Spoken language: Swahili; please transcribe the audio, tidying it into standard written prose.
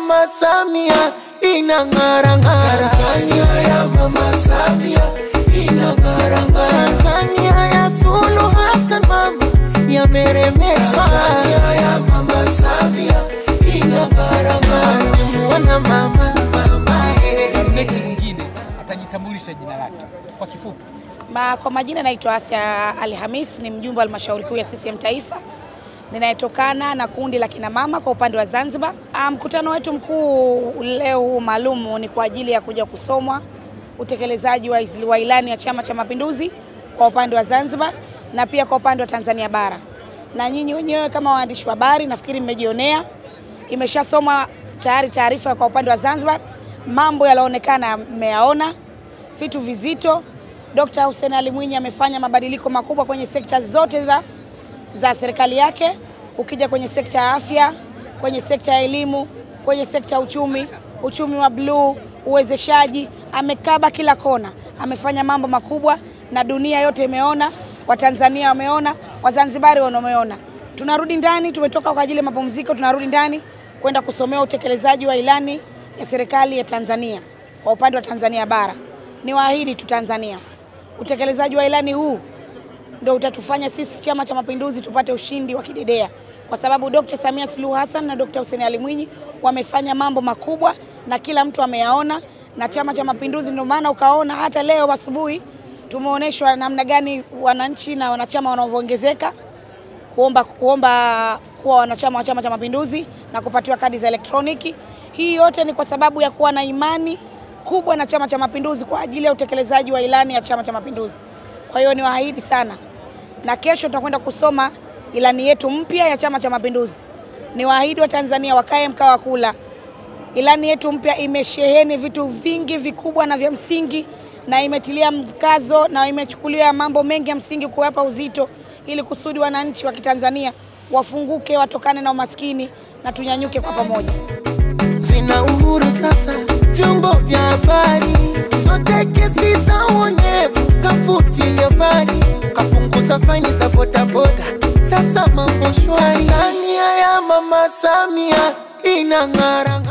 Mama Samia inang'ara-ng'ara. Tanzania ya Mama Samia inang'ara-ng'ara. Tanzania ya Suluhu Hassan mama yameremeshwa. Tanzania ya Mama Samia inang'ara-ng'ara. Mwana mama mwingine atajitambulisha jina lake kwa kifupi. Kwa majina naitwa Asia Alhamis, ni mjumbe wa halmashauri kuu ya CCM Taifa. Ninayetokana na kundi la kina mama kwa upande wa Zanzibar. Mkutano wetu mkuu leo maalum ni kwa ajili ya kuja kusomwa utekelezaji wa ilani ya Chama cha Mapinduzi kwa upande wa Zanzibar na pia kwa upande wa Tanzania bara. Na nyinyi wenyewe kama waandishi wa habari nafikiri mmejionea, imeshasoma tayari taarifa kwa upande wa Zanzibar. Mambo yalionekana mmeyaona, vitu vizito. Dr. Hussein Ali Mwinyi amefanya mabadiliko makubwa kwenye sekta zote za serikali yake. Ukija kwenye sekta ya afya, kwenye sekta ya elimu, kwenye sekta ya uchumi wa bluu, uwezeshaji, amekaba kila kona. Amefanya mambo makubwa na dunia yote imeona, Watanzania wameona, Wazanzibari wameona. Tunarudi ndani, tumetoka kwa ajili ya mapumziko, tunarudi ndani kwenda kusomea utekelezaji wa ilani ya serikali ya Tanzania kwa upande wa Tanzania bara. Ni waahidi tu Tanzania, utekelezaji wa ilani huu ndio utatufanya sisi Chama cha Mapinduzi tupate ushindi wa kidedea, kwa sababu Dr. Samia Suluhu Hassan na Dr. Hussein Ali Mwinyi wamefanya mambo makubwa na kila mtu ameyaona, na Chama cha Mapinduzi ndio maana ukaona hata leo asubuhi tumeonyeshwa namna gani wananchi na wanachama wanavyoongezeka kuomba kuwa wanachama wa Chama cha Mapinduzi na kupatiwa kadi za elektroniki. Hii yote ni kwa sababu ya kuwa na imani kubwa na Chama cha Mapinduzi kwa ajili ya utekelezaji wa ilani ya Chama cha Mapinduzi. Kwa hiyo ni waahidi sana, na kesho tutakwenda kusoma ilani yetu mpya ya Chama cha Mapinduzi. Ni waahidi wa Tanzania wakae mkao wa kula. Ilani yetu mpya imesheheni vitu vingi vikubwa na vya msingi, na imetilia mkazo na imechukulia mambo mengi ya msingi kuwapa uzito ili kusudi wananchi wa Kitanzania wafunguke, watokane na umaskini na tunyanyuke kwa pamoja. Vina uhuru sasa vyombo vya habari, sote kesi za uonevu kafutilia mbali, kapunguza faini za bodaboda, sasa mambo shwari. Tanzania ya Mama Samia inang'ara.